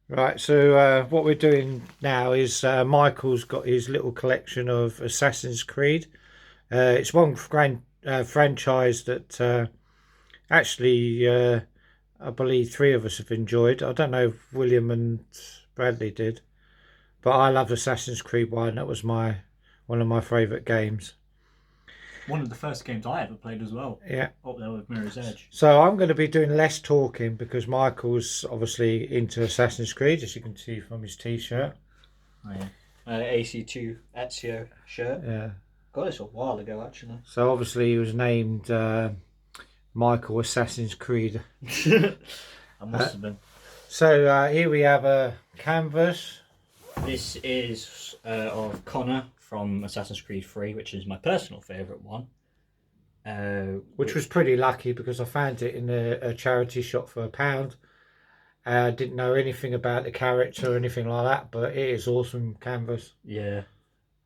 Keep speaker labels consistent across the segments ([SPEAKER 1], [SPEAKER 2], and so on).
[SPEAKER 1] Right, so what we're doing now is Michael's got his little collection of Assassin's Creed. It's one franchise that actually I believe three of us have enjoyed. I don't know if William and Bradley did, but I love Assassin's Creed 1. That was my one of my favourite games.
[SPEAKER 2] One of the first games I ever played as well,
[SPEAKER 1] Yeah.
[SPEAKER 2] up there with Mirror's Edge.
[SPEAKER 1] So I'm going to be doing less talking because Michael's obviously into Assassin's Creed, as you can see from his T-shirt.
[SPEAKER 2] Oh, yeah. AC2 Ezio shirt.
[SPEAKER 1] Yeah.
[SPEAKER 2] Got this a while ago, actually.
[SPEAKER 1] So obviously he was named Michael Assassin's Creed.
[SPEAKER 2] I must have been.
[SPEAKER 1] So here we have a canvas.
[SPEAKER 2] This is of Connor from Assassin's Creed 3, which is my personal favourite one.
[SPEAKER 1] Which was pretty lucky because I found it in a charity shop for £1. I didn't know anything about the character or anything like that, but it is awesome canvas.
[SPEAKER 2] Yeah.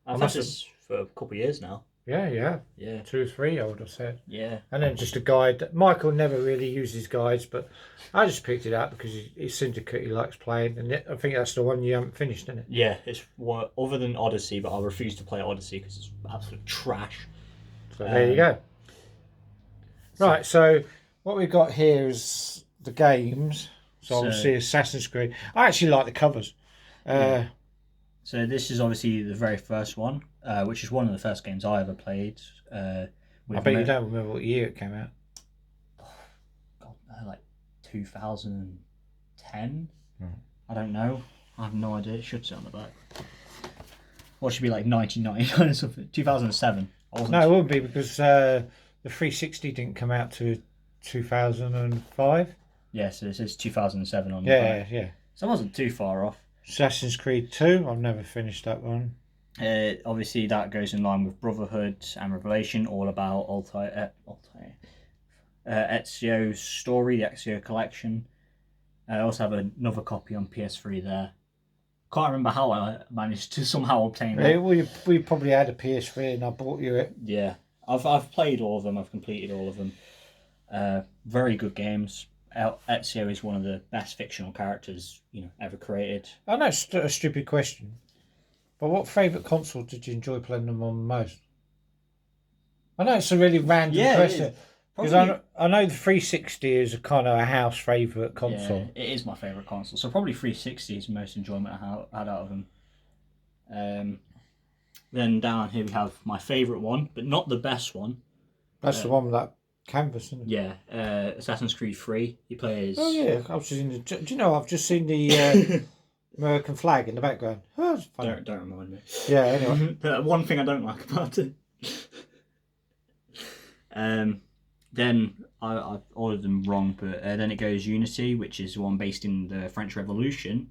[SPEAKER 1] I
[SPEAKER 2] I've had
[SPEAKER 1] must have,
[SPEAKER 2] this for a couple of years now.
[SPEAKER 1] yeah,
[SPEAKER 2] Yeah.
[SPEAKER 1] 2 or 3, I would have said.
[SPEAKER 2] Yeah.
[SPEAKER 1] And then just a guide. Michael never really uses guides, but I just picked it up because he's Syndicate, he likes playing, and I think that's the one you haven't finished, isn't it?
[SPEAKER 2] Yeah, it's what other than Odyssey, but I refuse to play Odyssey because it's absolute trash.
[SPEAKER 1] So there you go. Right, so what we've got here is the games. So obviously Assassin's Creed. I actually like the covers.
[SPEAKER 2] Yeah. So this is obviously the very first one, which is one of the first games I ever played.
[SPEAKER 1] I bet you don't remember what year it came out.
[SPEAKER 2] God, like 2010.
[SPEAKER 1] Hmm.
[SPEAKER 2] I don't know. I have no idea. It should say on the back. Or it should be like 1999 or something. 2007.
[SPEAKER 1] No, it wouldn't be because the 360 didn't come out to 2005.
[SPEAKER 2] Yeah, so this is 2007 on the back.
[SPEAKER 1] Yeah.
[SPEAKER 2] So I wasn't too far off.
[SPEAKER 1] Assassin's Creed 2. I've never finished that one.
[SPEAKER 2] Obviously, that goes in line with Brotherhood and Revelation, all about Ezio's story, the Ezio collection. I also have another copy on PS3 there. Can't remember how I managed to somehow obtain
[SPEAKER 1] Yeah,
[SPEAKER 2] it.
[SPEAKER 1] we probably had a PS3 and I bought you it.
[SPEAKER 2] Yeah, I've played all of them. I've completed all of them. Very good games. Ezio is one of the best fictional characters ever created.
[SPEAKER 1] I know it's a stupid question, but what favourite console did you enjoy playing them on most? I know it's a really random question. Because I know the 360 is a kind of a house favourite console.
[SPEAKER 2] Yeah, it is my favourite console. So probably 360 is the most enjoyment I had out of them. Then down here we have my favourite one, but not the best one.
[SPEAKER 1] That's the one with that canvas, isn't it?
[SPEAKER 2] Yeah, Assassin's Creed 3. He plays...
[SPEAKER 1] Oh yeah, I've just seen the... Do you know, I've just seen the American flag in the background. Oh, it's funny.
[SPEAKER 2] Don't remind me.
[SPEAKER 1] Yeah, anyway.
[SPEAKER 2] One thing I don't like about it. Then I ordered them wrong, but then it goes Unity, which is one based in the French Revolution,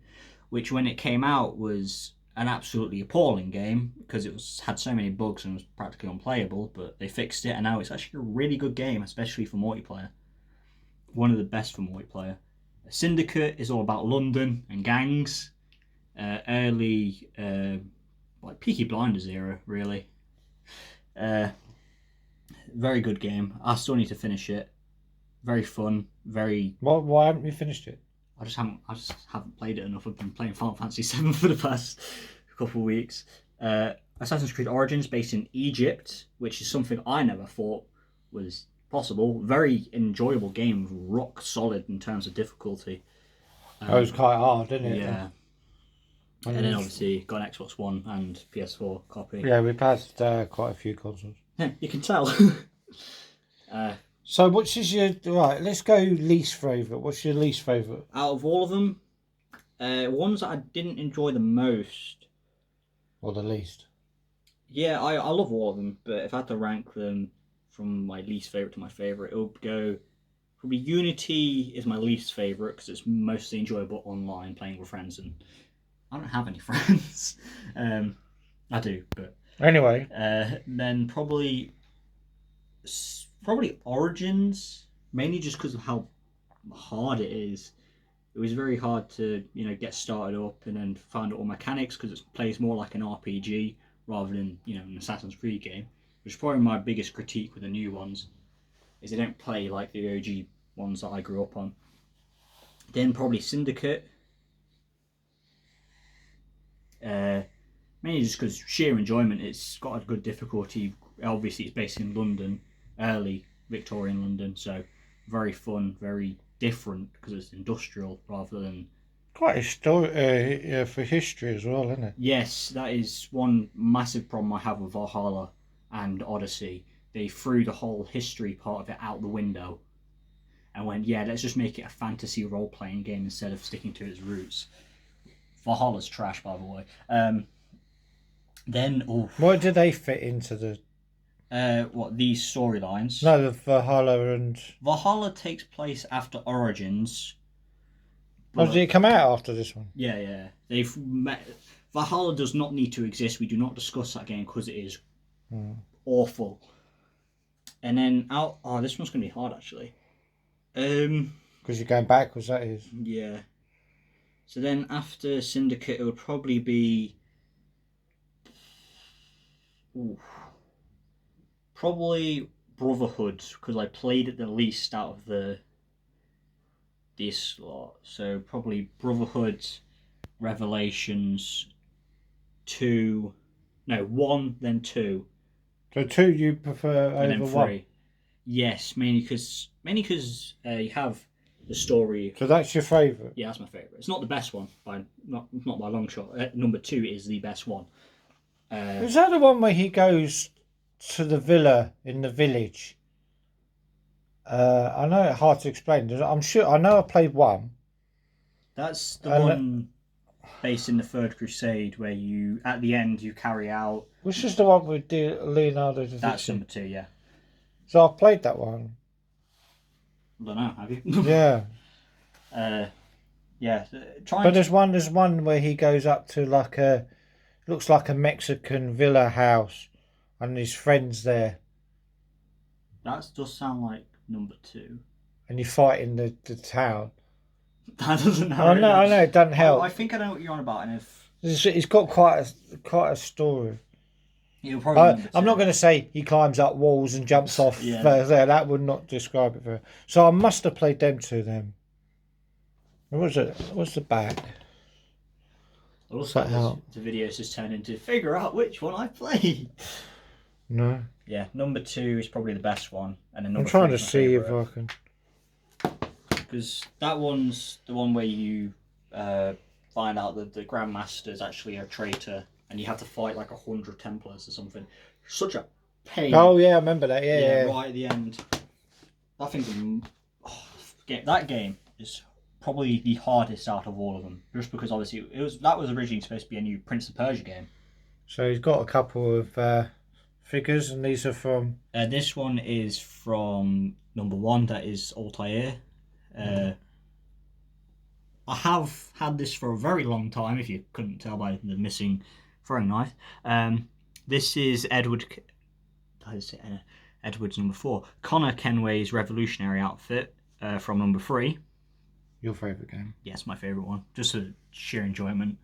[SPEAKER 2] which when it came out was an absolutely appalling game because had so many bugs and was practically unplayable. But they fixed it, and now it's actually a really good game, especially for multiplayer. One of the best for multiplayer. Syndicate is all about London and gangs, early like Peaky Blinders era, really. Very good game. I still need to finish it. Very fun. Very.
[SPEAKER 1] Why haven't you finished it?
[SPEAKER 2] I just haven't played it enough. I've been playing Final Fantasy 7 for the past couple of weeks. Assassin's Creed Origins, based in Egypt, which is something I never thought was possible. Very enjoyable game, rock solid in terms of difficulty.
[SPEAKER 1] It was quite hard, didn't it?
[SPEAKER 2] Yeah. And then obviously got an Xbox One and PS4 copy.
[SPEAKER 1] Yeah, we've had quite a few consoles.
[SPEAKER 2] Yeah, you can tell.
[SPEAKER 1] So, which is your right? Let's go least favourite. What's your least favourite?
[SPEAKER 2] Out of all of them, ones that I didn't enjoy the most.
[SPEAKER 1] Or the least?
[SPEAKER 2] Yeah, I love all of them, but if I had to rank them from my least favourite to my favourite, it would go. Probably Unity is my least favourite because it's mostly enjoyable online playing with friends, and I don't have any friends. I do, but
[SPEAKER 1] anyway.
[SPEAKER 2] Then probably Origins, mainly just because of how hard it is. It was very hard to get started up and then find out all mechanics because it plays more like an RPG rather than an Assassin's Creed game. Which is probably my biggest critique with the new ones, is they don't play like the OG ones that I grew up on. Then probably Syndicate. Mainly just because sheer enjoyment. It's got a good difficulty. Obviously, it's based in London, early Victorian London, so very fun, very different because it's industrial rather than.
[SPEAKER 1] Quite a story for history as well, isn't it?
[SPEAKER 2] Yes, that is one massive problem I have with Valhalla and Odyssey. They threw the whole history part of it out the window and went, yeah, let's just make it a fantasy role-playing game instead of sticking to its roots. Valhalla's trash, by the way. Then,
[SPEAKER 1] What do they fit into the?
[SPEAKER 2] these storylines?
[SPEAKER 1] No, the Valhalla and.
[SPEAKER 2] Valhalla takes place after Origins.
[SPEAKER 1] Oh, did it come out after this one?
[SPEAKER 2] Yeah. They've met. Valhalla does not need to exist. We do not discuss that game because it is awful. And then this one's gonna be hard actually.
[SPEAKER 1] Because you're going backwards, that is.
[SPEAKER 2] Yeah. So then after Syndicate, it would probably be. Probably Brotherhood, because I played it the least out of this lot. So probably Brotherhood, Revelations, 1, then 2.
[SPEAKER 1] So 2 you prefer
[SPEAKER 2] And then
[SPEAKER 1] over
[SPEAKER 2] 3.
[SPEAKER 1] 1?
[SPEAKER 2] Yes, mainly because you have the story.
[SPEAKER 1] So that's your favourite?
[SPEAKER 2] Yeah, that's my favourite. It's not the best one, not by a long shot. Number 2 is the best one.
[SPEAKER 1] Is that the one where he goes to the villa in the village? I know it's hard to explain. I'm sure I know I played 1.
[SPEAKER 2] That's the one based in the Third Crusade where you, at the end, you carry out.
[SPEAKER 1] Which is the one with Leonardo da Vinci?
[SPEAKER 2] That's number 2, yeah.
[SPEAKER 1] So I've played that one.
[SPEAKER 2] I don't know, have you?
[SPEAKER 1] Yeah.
[SPEAKER 2] Yeah.
[SPEAKER 1] But there's one where he goes up to looks like a Mexican villa house, and his friends there.
[SPEAKER 2] That does sound like number 2.
[SPEAKER 1] And you fight in the town.
[SPEAKER 2] That doesn't help.
[SPEAKER 1] I know, it doesn't help.
[SPEAKER 2] I think I know what you're on about, and if
[SPEAKER 1] it's got quite a story.
[SPEAKER 2] you'll probably.
[SPEAKER 1] I'm not going to say he climbs up walls and jumps off
[SPEAKER 2] Yeah.
[SPEAKER 1] there. That would not describe it very. So I must have played them 2 then. What was it? What's the back?
[SPEAKER 2] Also, the videos just turn into figure out which one I played.
[SPEAKER 1] No.
[SPEAKER 2] Yeah, number 2 is probably the best one, and then
[SPEAKER 1] I'm
[SPEAKER 2] number
[SPEAKER 1] trying
[SPEAKER 2] 3
[SPEAKER 1] to
[SPEAKER 2] is my
[SPEAKER 1] see
[SPEAKER 2] favourite.
[SPEAKER 1] if I can.
[SPEAKER 2] Because that one's the one where you find out that the Grandmaster is actually a traitor, and you have to fight like 100 Templars or something. Such a pain.
[SPEAKER 1] Oh yeah, I remember that. Yeah.
[SPEAKER 2] Right at the end. That game is probably the hardest out of all of them, just because obviously that was originally supposed to be a new Prince of Persia game.
[SPEAKER 1] So he's got a couple of figures, and these are from.
[SPEAKER 2] This one is from number 1. That is Altair. I have had this for a very long time, if you couldn't tell by the missing throwing knife. This is Edward's number 4. Connor Kenway's revolutionary outfit from number 3.
[SPEAKER 1] Your favourite game?
[SPEAKER 2] Yes, my favourite one. Just for sheer enjoyment.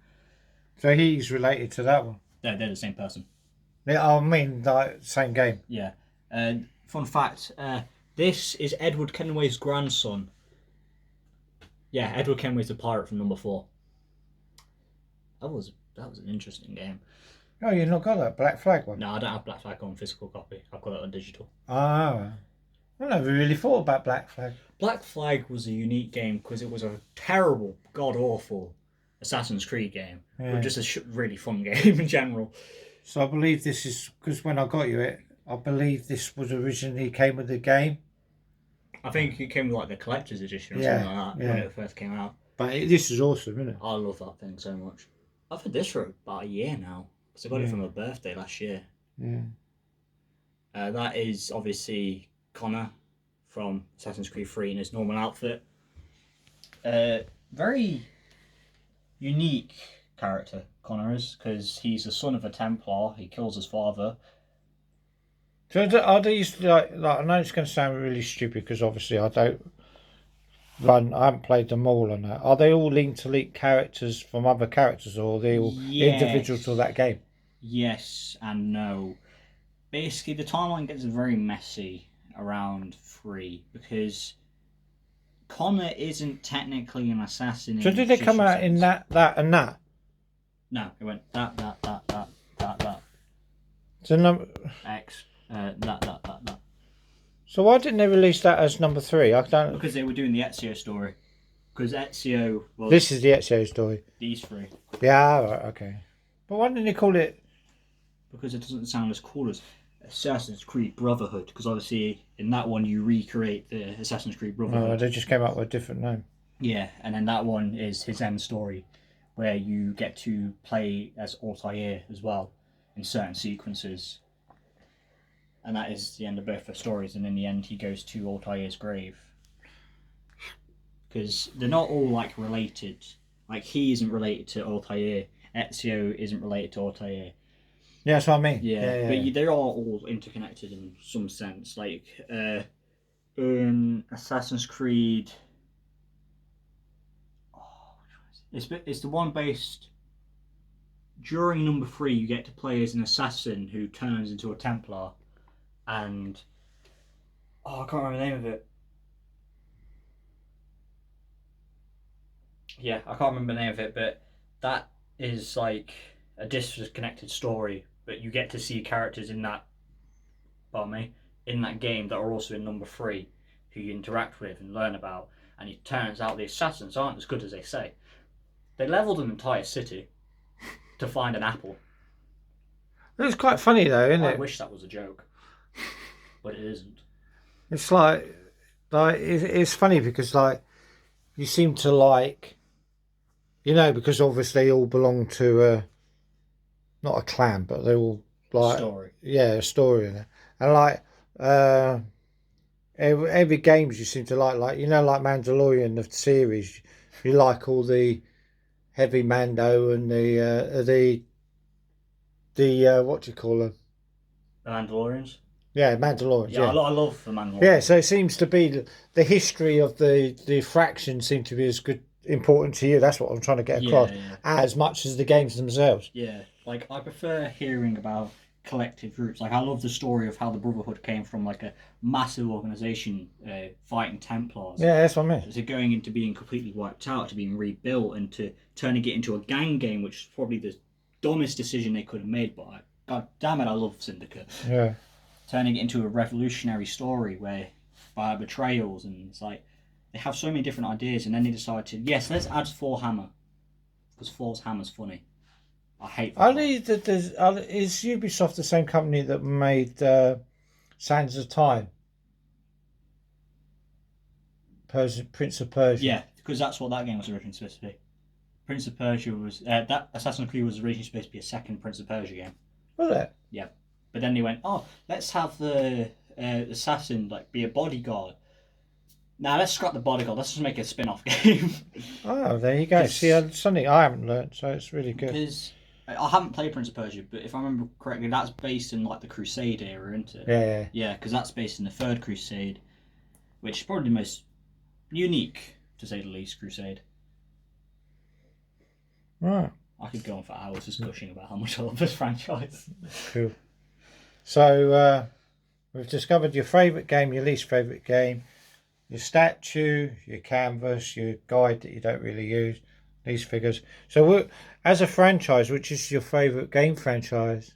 [SPEAKER 1] So he's related to that one?
[SPEAKER 2] They're the same person.
[SPEAKER 1] Yeah, I mean, like, same game.
[SPEAKER 2] Yeah. Fun fact, this is Edward Kenway's grandson. Yeah, Edward Kenway's the pirate from number 4. That was an interesting game.
[SPEAKER 1] Oh, you've not got that Black Flag one?
[SPEAKER 2] No, I don't have Black Flag on physical copy. I've got it on digital.
[SPEAKER 1] Ah, I never really thought about Black Flag.
[SPEAKER 2] Black Flag was a unique game because it was a terrible, god-awful Assassin's Creed game.
[SPEAKER 1] Yeah.
[SPEAKER 2] But just a really fun game in general.
[SPEAKER 1] So I believe this is, because when I got you it, I believe this was originally came with the game.
[SPEAKER 2] I think it came with like the collector's edition or
[SPEAKER 1] Yeah,
[SPEAKER 2] something like that
[SPEAKER 1] yeah.
[SPEAKER 2] when it first came out.
[SPEAKER 1] But this is awesome, isn't it?
[SPEAKER 2] I love that thing so much. I've had this for about a year now because I got it for my birthday last year.
[SPEAKER 1] Yeah.
[SPEAKER 2] That is obviously Connor from Assassin's Creed 3 in his normal outfit. Very unique character, Connor is, because he's the son of a Templar. He kills his father.
[SPEAKER 1] So are these like I know it's going to sound really stupid because obviously I haven't played them all on that. Are they all linked to characters from other characters, or are they all individual to that game?
[SPEAKER 2] Yes and no. Basically, the timeline gets very messy around 3 because Connor isn't technically an assassin.
[SPEAKER 1] So did they come out in that and that?
[SPEAKER 2] No, it went that.
[SPEAKER 1] So number.
[SPEAKER 2] X. That.
[SPEAKER 1] So why didn't they release that as number 3? I don't.
[SPEAKER 2] Because they were doing the Ezio story. Because Ezio was.
[SPEAKER 1] This is the Ezio story.
[SPEAKER 2] These 3.
[SPEAKER 1] Yeah, right, okay. But why didn't they call it?
[SPEAKER 2] Because it doesn't sound as cool as Assassin's Creed Brotherhood. Because obviously in that one you recreate the Assassin's Creed Brotherhood.
[SPEAKER 1] Oh, they just came up with a different name.
[SPEAKER 2] Yeah, and then that one is his end story, where you get to play as Altair as well in certain sequences. And that is the end of both the stories, and in the end he goes to Altair's grave. Because they're not all like related. Like he isn't related to Altair, Ezio isn't related to Altair.
[SPEAKER 1] Yeah, that's what I mean.
[SPEAKER 2] Yeah. But they are all interconnected in some sense. Like in Assassin's Creed, it's the one based. During number 3, you get to play as an assassin who turns into a Templar, and I can't remember the name of it. Yeah, I can't remember the name of it, but that is like a disconnected story. But you get to see characters in that, in that game that are also in number 3, who you interact with and learn about. And it turns out the assassins aren't as good as they say. They leveled an entire city to find an apple.
[SPEAKER 1] It's quite funny though, isn't it?
[SPEAKER 2] I wish that was a joke, but it isn't.
[SPEAKER 1] It's like it's funny because like you seem to like, because obviously they all belong to not a clan, but they all like
[SPEAKER 2] Story.
[SPEAKER 1] Yeah, a story in it, and like every games you seem to like like Mandalorian the series, you like all the heavy Mando and the what do you call them?
[SPEAKER 2] The Mandalorians?
[SPEAKER 1] Yeah, Mandalorians.
[SPEAKER 2] Yeah,
[SPEAKER 1] Yeah.
[SPEAKER 2] I love the Mandalorians.
[SPEAKER 1] Yeah, so it seems to be the history of the faction seem to be as good important to you. That's what I'm trying to get across, as much as the games themselves.
[SPEAKER 2] Yeah, like I prefer hearing about collective groups. Like I love the story of how the Brotherhood came from like a massive organization fighting Templars.
[SPEAKER 1] Yeah, that's what I mean.
[SPEAKER 2] So going into being completely wiped out, to being rebuilt, and to turning it into a gang game, which is probably the dumbest decision they could have made. But God damn it, I love Syndicate.
[SPEAKER 1] Yeah.
[SPEAKER 2] Turning it into a revolutionary story where by betrayals, and it's like they have so many different ideas, and then they decide to let's add Thor hammer because Thor's hammer's funny. I hate that.
[SPEAKER 1] Is Ubisoft the same company that made Sands of Time? Prince of Persia.
[SPEAKER 2] Yeah, because that's what that game was originally supposed to be. Prince of Persia was that Assassin's Creed was originally supposed to be a second Prince of Persia game.
[SPEAKER 1] Was it?
[SPEAKER 2] Yeah, but then they went, let's have the assassin like be a bodyguard. Now let's scrap the bodyguard. Let's just make a spin-off game.
[SPEAKER 1] Oh, there you go. See, something I haven't learnt, so it's really good.
[SPEAKER 2] Because I haven't played Prince of Persia, but if I remember correctly, that's based in like the Crusade era, isn't it?
[SPEAKER 1] Yeah.
[SPEAKER 2] Yeah, because that's based in the Third Crusade, which is probably the most unique, to say the least, Crusade.
[SPEAKER 1] Right.
[SPEAKER 2] I could go on for hours just gushing about how much I love this franchise.
[SPEAKER 1] Cool. So we've discovered your favourite game, your least favourite game, your statue, your canvas, your guide that you don't really use, these figures. So as a franchise, which is your favourite game franchise?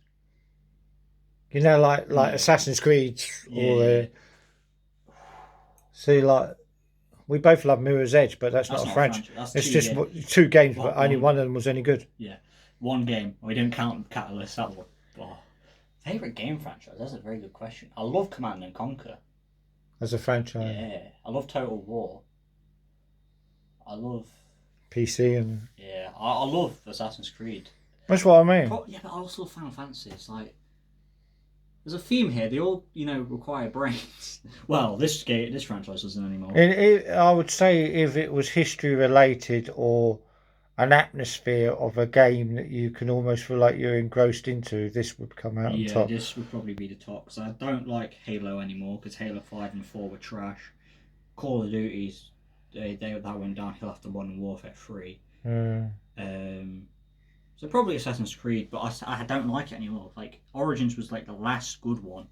[SPEAKER 1] Like Assassin's Creed or see, like we both love Mirror's Edge, but that's not a franchise. It's just 2 games, but only one of them was any good.
[SPEAKER 2] Yeah, one game. We didn't count Catalyst. That one. Favourite game franchise? That's a very good question. I love Command and Conquer.
[SPEAKER 1] As a franchise.
[SPEAKER 2] Yeah, I love Total War. I love
[SPEAKER 1] PC and...
[SPEAKER 2] Yeah, I love Assassin's Creed.
[SPEAKER 1] That's what I mean.
[SPEAKER 2] But I also love Final Fantasy. It's like... There's a theme here. They all, require brains. Well, this franchise doesn't anymore.
[SPEAKER 1] I would say if it was history related or an atmosphere of a game that you can almost feel like you're engrossed into, this would come out on top.
[SPEAKER 2] Yeah, this would probably be the top. Because I don't like Halo anymore, because Halo 5 and 4 were trash. Call of Duty's, that went downhill after Modern Warfare 3. So probably Assassin's Creed, but I don't like it anymore. Like, Origins was like the last good one.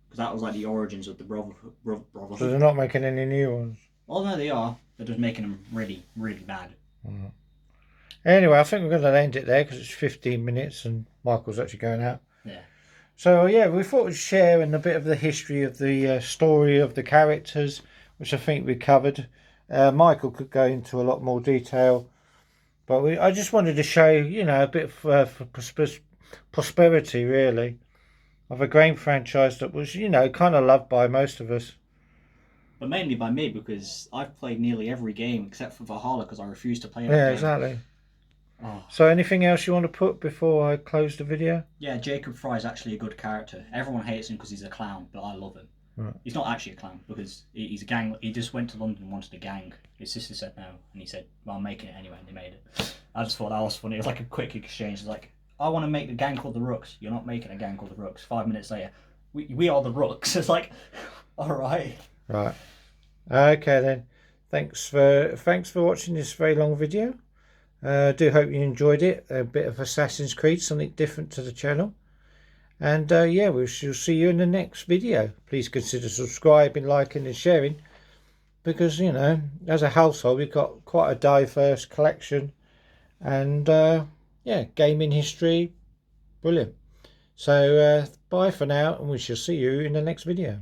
[SPEAKER 2] Because that was like the origins of the Brotherhood.
[SPEAKER 1] So they're not making any new ones?
[SPEAKER 2] Well, no, they are. They're just making them really, really bad.
[SPEAKER 1] Anyway, I think we're going to end it there because it's 15 minutes and Michael's actually going out.
[SPEAKER 2] Yeah.
[SPEAKER 1] So yeah, we thought we'd share in a bit of the history of the story of the characters, which I think we covered. Michael could go into a lot more detail, but I just wanted to show, a bit for prosperity, really, of a game franchise that was, kind of loved by most of us.
[SPEAKER 2] But mainly by me, because I've played nearly every game except for Valhalla because I refuse to play that
[SPEAKER 1] Yeah,
[SPEAKER 2] game.
[SPEAKER 1] exactly.
[SPEAKER 2] Oh.
[SPEAKER 1] So anything else you want to put before I close the video?
[SPEAKER 2] Yeah, Jacob Fry is actually a good character. Everyone hates him because he's a clown, but I love him.
[SPEAKER 1] Right.
[SPEAKER 2] He's not actually a clown because he's a gang. He just went to London and wanted a gang. His sister said no, and he said, "Well, I'm making it anyway," and they made it. I just thought that was funny. It was like a quick exchange. It's like, "I want to make a gang called the Rooks." You're not making a gang called the Rooks. 5 minutes later, we are the Rooks. It's like, all right.
[SPEAKER 1] Right. Okay then. Thanks for watching this very long video. I do hope you enjoyed it. A bit of Assassin's Creed, something different to the channel. And yeah, we shall see you in the next video. Please consider subscribing, liking and sharing. Because, as a household, we've got quite a diverse collection. And yeah, gaming history, brilliant. So bye for now, and we shall see you in the next video.